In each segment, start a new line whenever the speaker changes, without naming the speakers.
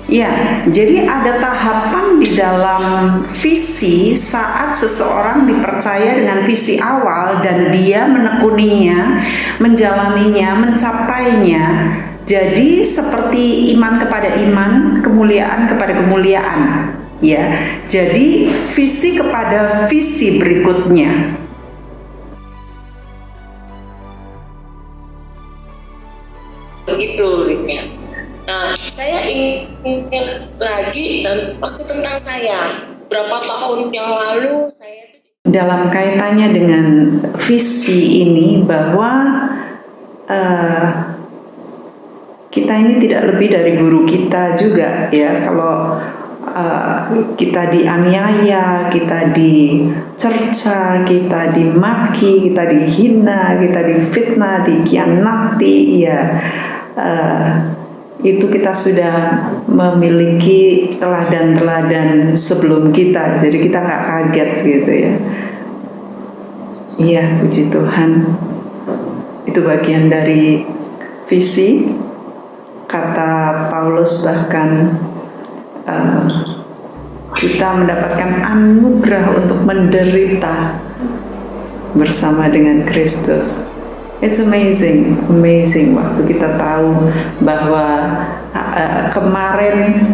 Ya, jadi ada tahapan di dalam visi saat seseorang dipercaya dengan visi awal dan dia menekuninya, menjalaninya, mencapainya. Jadi seperti iman kepada iman, kemuliaan kepada kemuliaan. Ya, jadi visi kepada visi berikutnya.
Begitu, Lisnya. Nah, saya ingin lagi waktu tentang saya. Berapa tahun yang lalu saya
dalam kaitannya dengan visi ini bahwa kita ini tidak lebih dari guru kita juga ya. Kalau kita dianiaya, kita dicerca, kita dimaki, kita dihina, kita difitnah, dikhianati, ya itu kita sudah memiliki teladan-teladan sebelum kita, jadi kita nggak kaget gitu ya. Iya, puji Tuhan. Itu bagian dari visi. Kata Paulus bahkan kita mendapatkan anugerah untuk menderita bersama dengan Kristus. It's amazing waktu kita tahu bahwa kemarin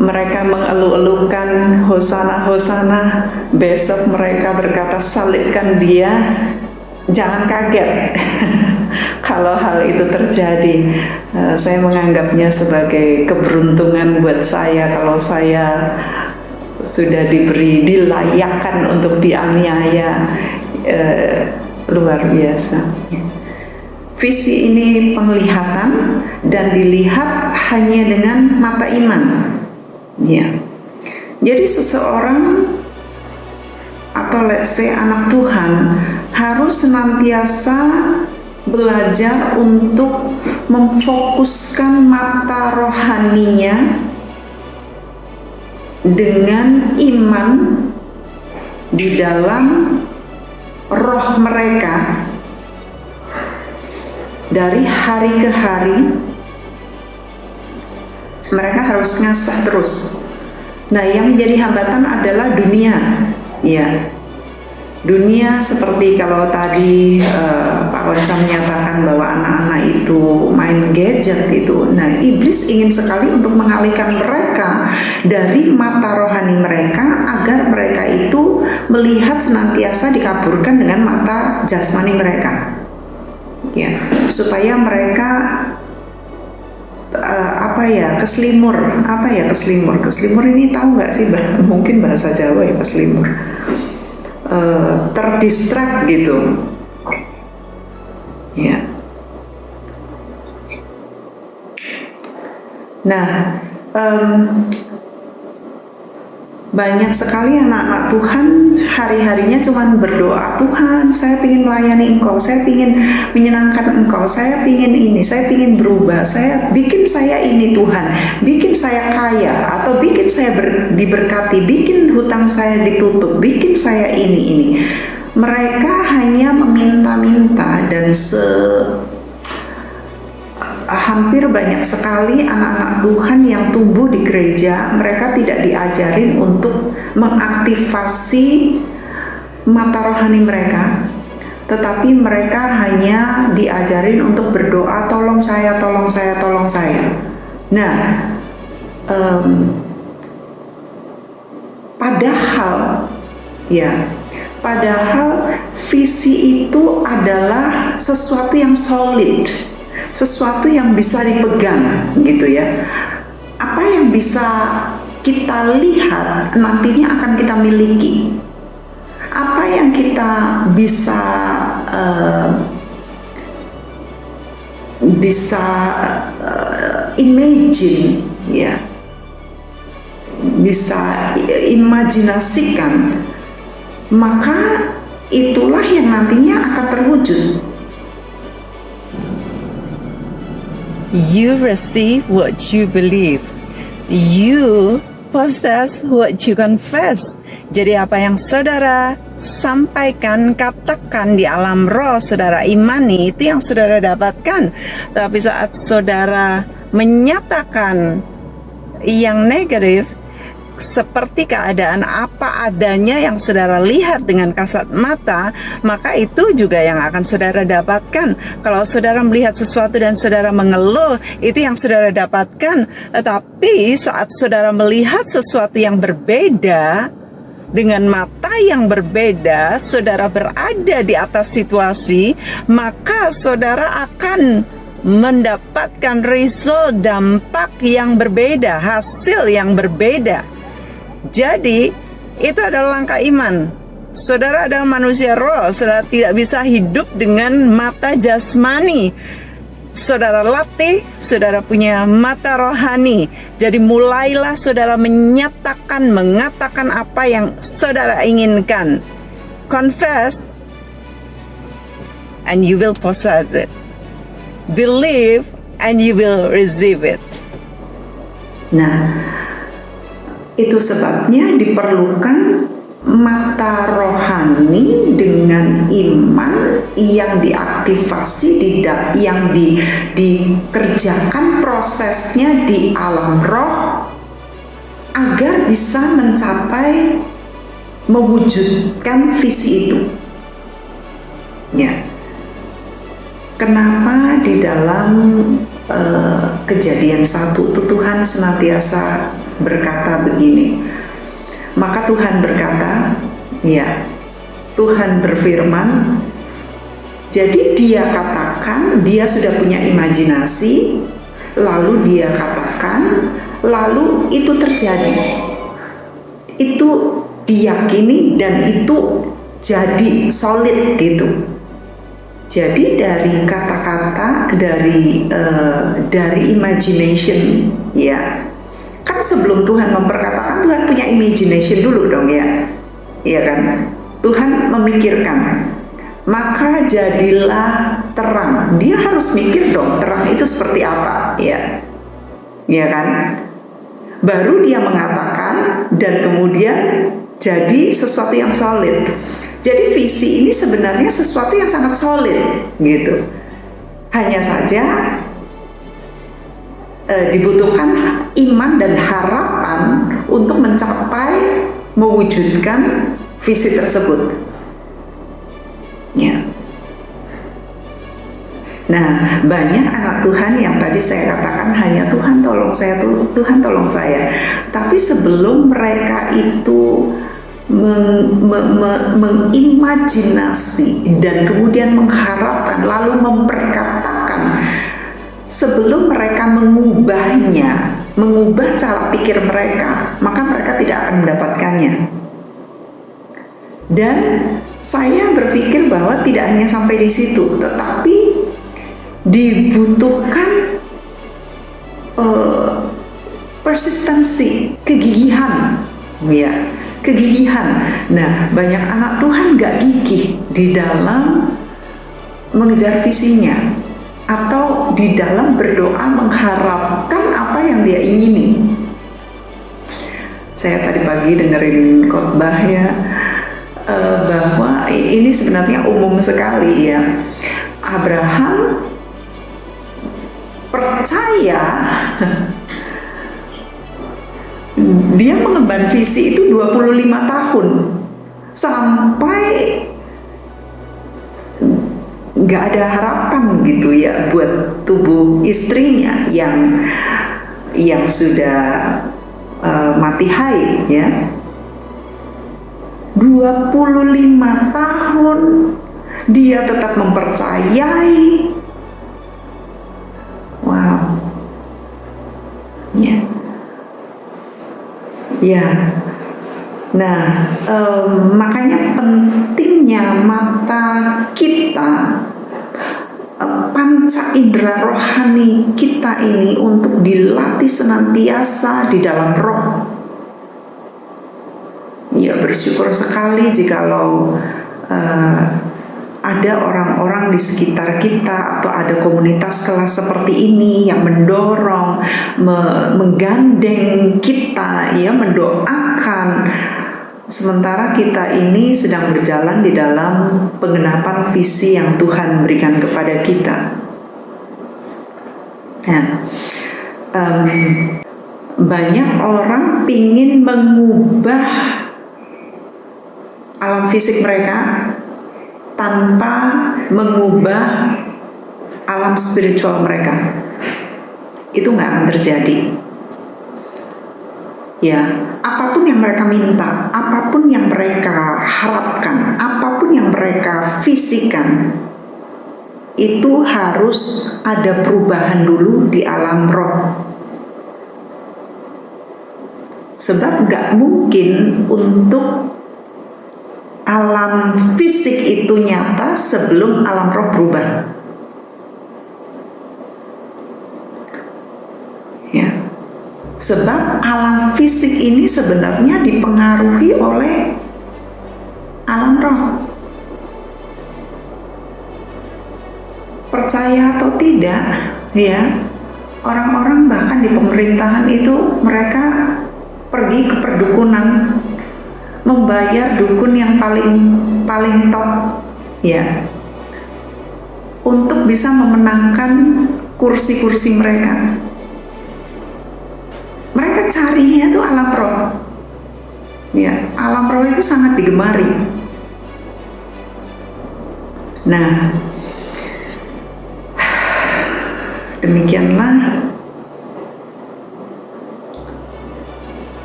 mereka mengeluh-elukan Hosana, Hosana, besok mereka berkata salibkan dia. Jangan kaget kalau hal itu terjadi. Saya menganggapnya sebagai keberuntungan buat saya kalau saya sudah dilayakkan untuk dianiaya. Luar biasa. Visi ini penglihatan dan dilihat hanya dengan mata iman. Ya. Jadi seseorang atau let's say anak Tuhan harus senantiasa belajar untuk memfokuskan mata rohaninya dengan iman di dalam roh mereka dari hari ke hari. Mereka harus ngasah terus. Nah, yang menjadi hambatan adalah dunia. Ya, dunia seperti kalau tadi Pak Onca menyatakan bahwa anak-anak itu main gadget itu. Nah, iblis ingin sekali untuk mengalihkan mereka dari mata rohani mereka agar mereka itu melihat senantiasa dikaburkan dengan mata jasmani mereka. Ya, supaya mereka keselimur. Keselimur ini tahu nggak sih? Mungkin bahasa Jawa ya, keselimur. Terdistrak gitu. Ya. Nah, banyak sekali anak-anak Tuhan hari-harinya cuma berdoa, Tuhan saya ingin melayani Engkau, saya ingin menyenangkan Engkau, saya ingin ini, saya ingin berubah, bikin saya ini Tuhan, bikin saya kaya, atau bikin saya diberkati, bikin hutang saya ditutup, bikin saya ini. Mereka hanya meminta-minta dan hampir banyak sekali anak-anak Tuhan yang tumbuh di gereja, mereka tidak diajarin untuk mengaktifasi mata rohani mereka, tetapi mereka hanya diajarin untuk berdoa, tolong saya, tolong saya, tolong saya. Nah, padahal visi itu adalah sesuatu yang solid, sesuatu yang bisa dipegang gitu ya. Apa yang bisa kita lihat nantinya akan kita miliki. Apa yang kita bisa imagine ya, bisa imajinasikan, maka itulah yang nantinya akan terwujud.
You receive what you believe. You possess what you confess. Jadi apa yang saudara sampaikan, katakan di alam roh, saudara imani, itu yang saudara dapatkan. Tapi saat saudara menyatakan yang negatif, seperti keadaan apa adanya yang saudara lihat dengan kasat mata, maka itu juga yang akan saudara dapatkan. Kalau saudara melihat sesuatu dan saudara mengeluh, itu yang saudara dapatkan. Tetapi saat saudara melihat sesuatu yang berbeda, dengan mata yang berbeda, saudara berada di atas situasi, maka saudara akan mendapatkan result, dampak yang berbeda, hasil yang berbeda. Jadi, itu adalah langkah iman. Saudara adalah manusia roh, saudara tidak bisa hidup dengan mata jasmani. Saudara latih, saudara punya mata rohani. Jadi mulailah saudara mengatakan apa yang saudara inginkan. Confess, and you will possess it. Believe, and you will receive it.
Nah, itu sebabnya diperlukan mata rohani dengan iman yang diaktifasi, yang dikerjakan prosesnya di alam roh agar bisa mencapai mewujudkan visi itu. Ya, kenapa di dalam Kejadian 1 Tuhan senantiasa berkata begini, maka Tuhan berkata, ya, Tuhan berfirman, jadi dia katakan, dia sudah punya imajinasi, lalu dia katakan, lalu itu terjadi, itu diyakini dan itu jadi solid gitu. Jadi dari kata-kata, dari imagination, ya, kan sebelum Tuhan memperkatakan, Tuhan punya imagination dulu dong, ya, iya kan? Tuhan memikirkan, maka jadilah terang. Dia harus mikir dong, terang itu seperti apa, ya, iya kan? Baru dia mengatakan dan kemudian jadi sesuatu yang solid. Jadi visi ini sebenarnya sesuatu yang sangat solid gitu. Hanya saja dibutuhkan iman dan harapan untuk mencapai mewujudkan visi tersebut. Ya. Nah, banyak anak Tuhan yang tadi saya katakan hanya Tuhan tolong saya, Tuhan tolong saya. Tapi sebelum mereka itu mengimajinasi dan kemudian mengharapkan lalu memperkatakan, sebelum mereka mengubah cara pikir mereka, maka mereka tidak akan mendapatkannya. Dan saya berpikir bahwa tidak hanya sampai di situ, tetapi dibutuhkan persistensi, kegigihan, ya. Kegigihan. Nah, banyak anak Tuhan gak gigih di dalam mengejar visinya atau di dalam berdoa mengharapkan apa yang dia ingini. Saya tadi pagi dengerin khotbah ya, bahwa ini sebenarnya umum sekali ya. Abraham percaya dia mengemban visi itu 25 tahun sampai nggak ada harapan gitu ya buat tubuh istrinya yang sudah mati haid ya. 25 tahun dia tetap mempercayai. Wow. Ya. Ya, nah makanya pentingnya mata kita, panca indera rohani kita ini untuk dilatih senantiasa di dalam roh. Ya, bersyukur sekali jikalau ada orang-orang di sekitar kita atau ada komunitas kelas seperti ini yang mendorong, menggandeng kita, ya, mendoakan sementara kita ini sedang berjalan di dalam penggenapan visi yang Tuhan berikan kepada kita. Nah, banyak orang pingin mengubah alam fisik mereka tanpa mengubah alam spiritual mereka. Itu nggak akan terjadi. Ya, apapun yang mereka minta, apapun yang mereka harapkan, apapun yang mereka visikan, itu harus ada perubahan dulu di alam roh. Sebab nggak mungkin untuk alam fisik itu nyata sebelum alam roh berubah. Ya. Sebab alam fisik ini sebenarnya dipengaruhi oleh alam roh. Percaya atau tidak, ya, orang-orang bahkan di pemerintahan itu mereka pergi ke perdukunan, membayar dukun yang paling top, ya, untuk bisa memenangkan kursi-kursi mereka. Mereka carinya itu alam roh, ya, alam roh itu sangat digemari. Nah, demikianlah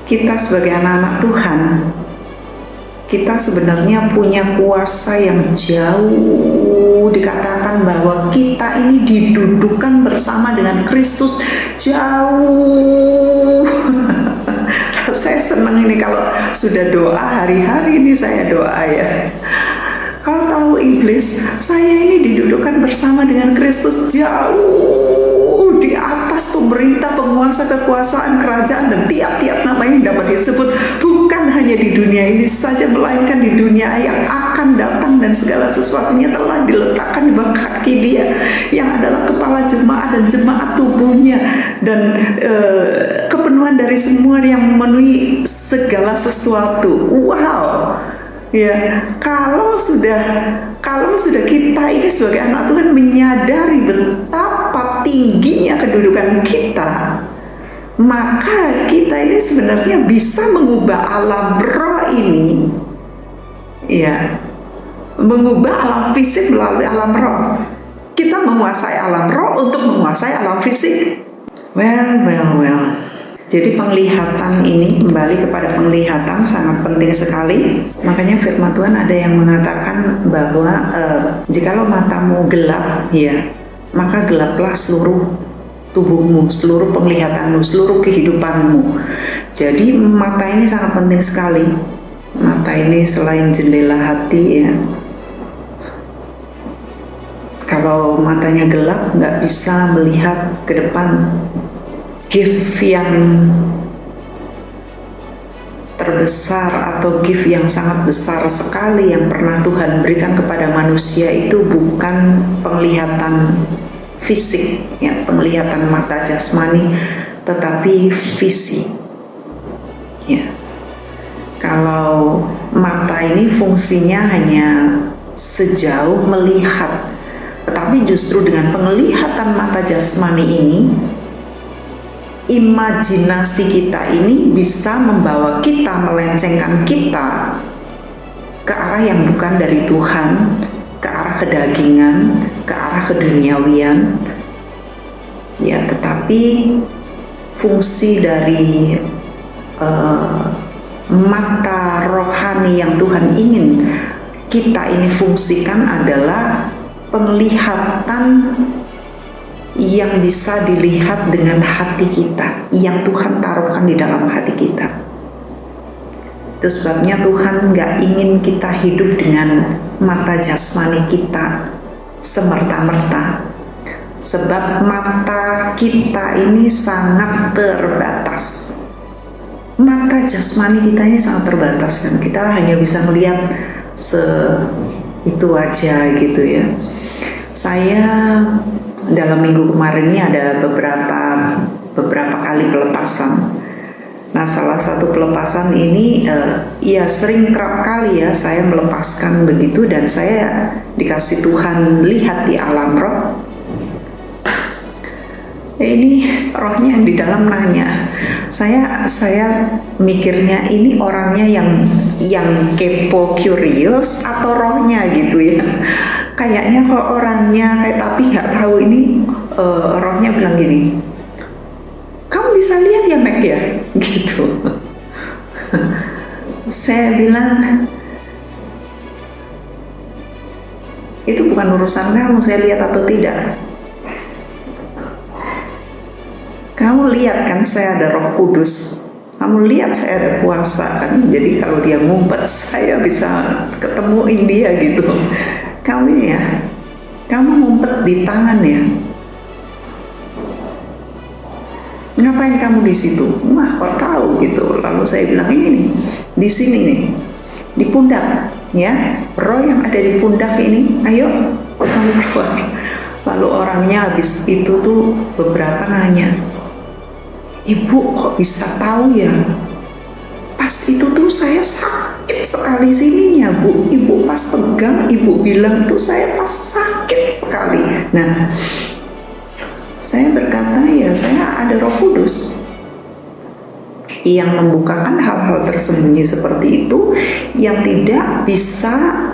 kita sebagai anak-anak Tuhan, kita sebenarnya punya kuasa yang jauh. Dikatakan bahwa kita ini didudukan bersama dengan Kristus jauh. Saya senang ini kalau sudah doa hari-hari ini saya doa ya. Kalau tahu iblis, saya ini didudukan bersama dengan Kristus jauh di atas pemerintah, penguasa, kekuasaan, kerajaan, dan tiap-tiap nama yang dapat disebut, bukan hanya di dunia ini saja, melainkan di dunia yang akan datang, dan segala sesuatunya telah diletakkan di bawah kaki Dia yang adalah kepala jemaat dan jemaat tubuhnya, dan kepenuhan dari semua yang memenuhi segala sesuatu. Wow. Ya, kalau sudah kita ini sebagai anak Tuhan menyadari betapa tingginya kedudukan kita, maka kita ini sebenarnya bisa mengubah alam roh ini, ya, mengubah alam fisik melalui alam roh. Kita menguasai alam roh untuk menguasai alam fisik. Well. Jadi penglihatan ini, kembali kepada penglihatan, sangat penting sekali. Makanya firman Tuhan ada yang mengatakan bahwa jikalau matamu gelap, ya, maka gelaplah seluruh tubuhmu, seluruh penglihatanmu, seluruh kehidupanmu. Jadi mata ini sangat penting sekali. Mata ini selain jendela hati, ya. Kalau matanya gelap, nggak bisa melihat ke depan. Gift yang terbesar atau gift yang sangat besar sekali yang pernah Tuhan berikan kepada manusia itu bukan penglihatan fisik, ya, penglihatan mata jasmani, tetapi visi. Ya. Kalau mata ini fungsinya hanya sejauh melihat, tetapi justru dengan penglihatan mata jasmani ini, imajinasi kita ini bisa membawa kita, melencengkan kita ke arah yang bukan dari Tuhan, ke arah kedagingan, ke arah keduniawian. Ya, tetapi fungsi dari mata rohani yang Tuhan ingin kita ini fungsikan adalah penglihatan yang bisa dilihat dengan hati kita, yang Tuhan taruhkan di dalam hati kita. Itu sebabnya Tuhan gak ingin kita hidup dengan mata jasmani kita semerta-merta. Sebab mata kita ini sangat terbatas. Mata jasmani kita ini sangat terbatas, kan? Kita hanya bisa melihat itu aja gitu ya. Saya dalam minggu kemarin ini ada beberapa kali pelepasan. Nah, salah satu pelepasan ini ya sering kerap kali ya saya melepaskan begitu, dan saya dikasih Tuhan lihat di alam roh Ini rohnya yang di dalam nanya. Saya mikirnya ini orangnya yang kepo, curious, atau rohnya gitu ya. Kayaknya kok orangnya kayak, tapi nggak tahu ini rohnya bilang gini, kamu bisa lihat ya Mac ya, gitu. Saya bilang, itu bukan urusan kamu, saya lihat atau tidak. Kamu lihat kan saya ada Roh Kudus, kamu lihat saya ada kuasa kan, jadi kalau dia ngumpet saya bisa ketemuin dia gitu. Kamu ini ya, kamu ngumpet di tangan ya, ngapain kamu di situ? Wah, kok tahu gitu. Lalu saya bilang, ini nih, di sini nih, di pundak ya, roh yang ada di pundak ini, ayo kamu keluar. Lalu orangnya habis itu tuh beberapa nanya, Ibu kok bisa tahu ya? Pas itu tuh saya sakit sekali sininya Bu. Ibu pas pegang, Ibu bilang tuh saya pas sakit sekali. Nah, saya berkata ya saya ada Roh Kudus yang membukakan hal-hal tersembunyi seperti itu yang tidak bisa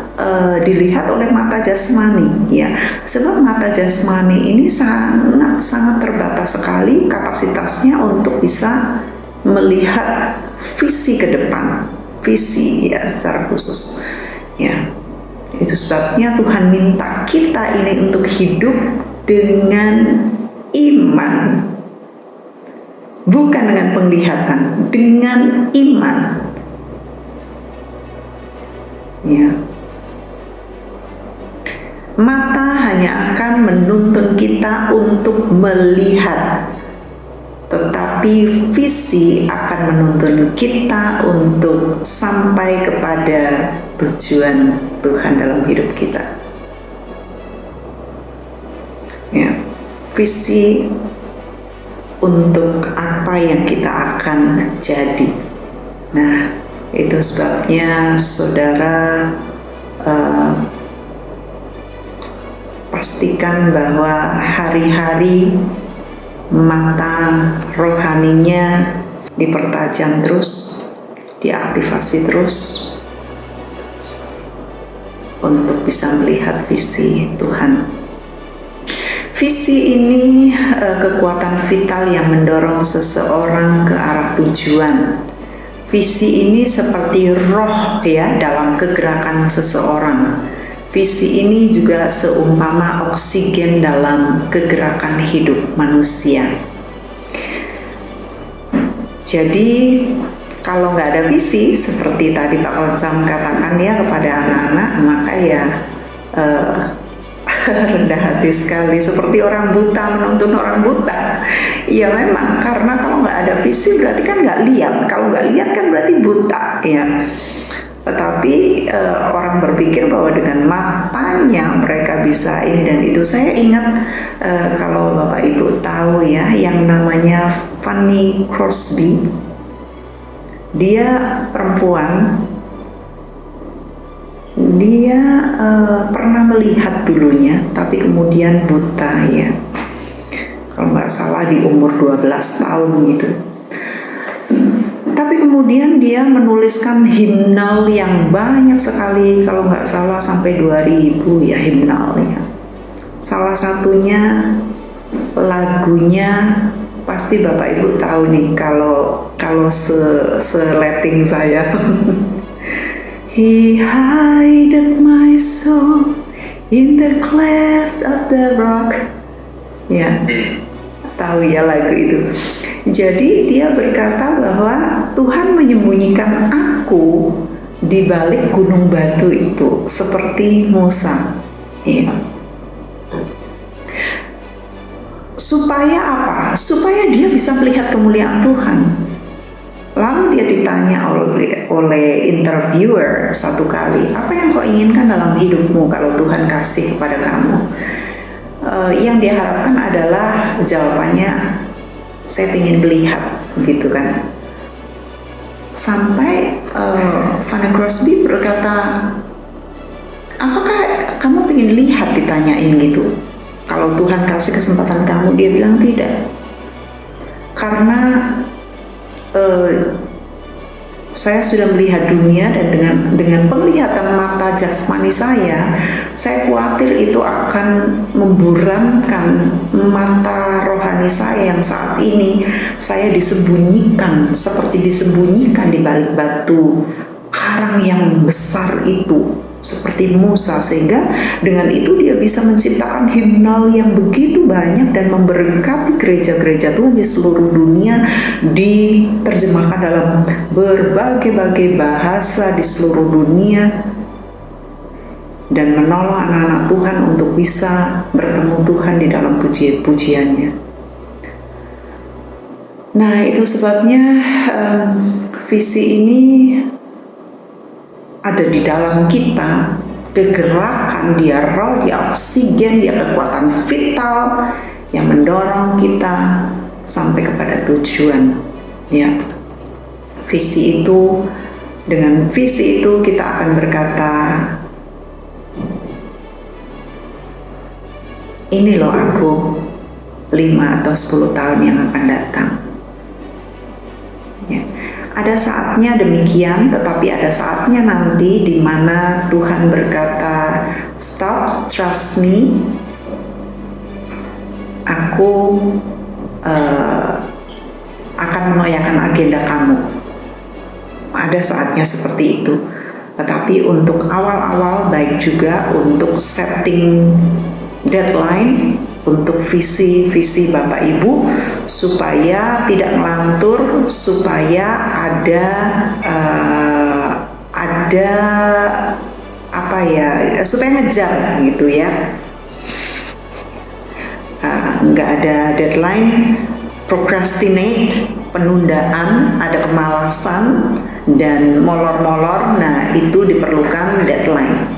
dilihat oleh mata jasmani ya, sebab mata jasmani ini sangat terbatas sekali kapasitasnya untuk bisa melihat visi ke depan, visi ya secara khusus ya. Itu sebabnya Tuhan minta kita ini untuk hidup dengan iman, bukan dengan penglihatan, dengan iman ya. Mata hanya akan menuntun kita untuk melihat, tetapi visi akan menuntun kita untuk sampai kepada tujuan Tuhan dalam hidup kita. Ya, visi untuk apa yang kita akan jadi. Nah, itu sebabnya saudara pastikan bahwa hari-hari mata rohaninya dipertajam terus, diaktifasi terus untuk bisa melihat visi Tuhan. Visi ini kekuatan vital yang mendorong seseorang ke arah tujuan. Visi ini seperti roh ya dalam kegerakan seseorang. Visi ini juga seumpama oksigen dalam kegerakan hidup manusia. Jadi kalau nggak ada visi, seperti tadi Pak Oncam katakan ya kepada anak-anak, maka ya rendah hati sekali, seperti orang buta menuntun orang buta. Ya memang, karena kalau nggak ada visi berarti kan nggak lihat. Kalau nggak lihat kan berarti buta ya. Tetapi orang berpikir bahwa dengan matanya mereka bisa ini dan itu. Saya ingat kalau Bapak Ibu tahu ya, yang namanya Fanny Crosby, dia perempuan, dia pernah melihat dulunya, tapi kemudian buta ya. Kalau nggak salah di umur 12 tahun gitu. Tapi kemudian dia menuliskan himnal yang banyak sekali, kalau nggak salah sampai 2000 ya himnalnya. Salah satunya lagunya pasti Bapak Ibu tahu nih kalau seleting saya. He hideth my soul in the cleft of the rock. Ya, tahu ya lagu itu. Jadi dia berkata bahwa Tuhan menyembunyikan aku di balik gunung batu itu seperti Musa. Ya. Supaya apa? Supaya dia bisa melihat kemuliaan Tuhan. Lalu dia ditanya oleh interviewer satu kali, apa yang kau inginkan dalam hidupmu kalau Tuhan kasih kepada kamu? Yang dia harapkan adalah jawabannya, saya ingin melihat, gitu kan. Sampai Fanny Crosby berkata, apakah kamu ingin lihat, ditanyain gitu. Kalau Tuhan kasih kesempatan kamu, dia bilang tidak. karena saya sudah melihat dunia, dan dengan penglihatan mata jasmani saya khawatir itu akan memburamkan mata rohani saya yang saat ini saya disembunyikan, seperti disembunyikan di balik batu karang yang besar itu, seperti Musa, sehingga dengan itu dia bisa menciptakan himnal yang begitu banyak dan memberkati gereja-gereja Tuhan di seluruh dunia, diterjemahkan dalam berbagai-bagai bahasa di seluruh dunia, dan menolong anak-anak Tuhan untuk bisa bertemu Tuhan di dalam pujiannya. Nah, itu sebabnya visi ini ada di dalam kita, kegerakan, dia roh, dia oksigen, dia kekuatan vital yang mendorong kita sampai kepada tujuan. Ya, visi itu, dengan visi itu kita akan berkata, ini loh aku 5 atau 10 tahun yang akan datang. Ya. Ada saatnya demikian, tetapi ada saatnya nanti di mana Tuhan berkata, stop, trust me, aku akan mengoyakkan agenda kamu. Ada saatnya seperti itu. Tetapi untuk awal-awal baik juga untuk setting deadline untuk visi-visi Bapak Ibu supaya tidak ngelantur, supaya ada apa ya, supaya ngejar gitu ya, nggak ada deadline, procrastinate, penundaan, ada kemalasan dan molor-molor. Nah, itu diperlukan deadline.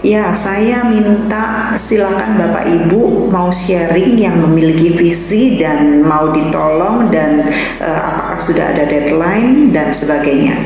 Ya, saya minta silakan Bapak Ibu mau sharing yang memiliki visi dan mau ditolong, dan apakah sudah ada deadline dan sebagainya.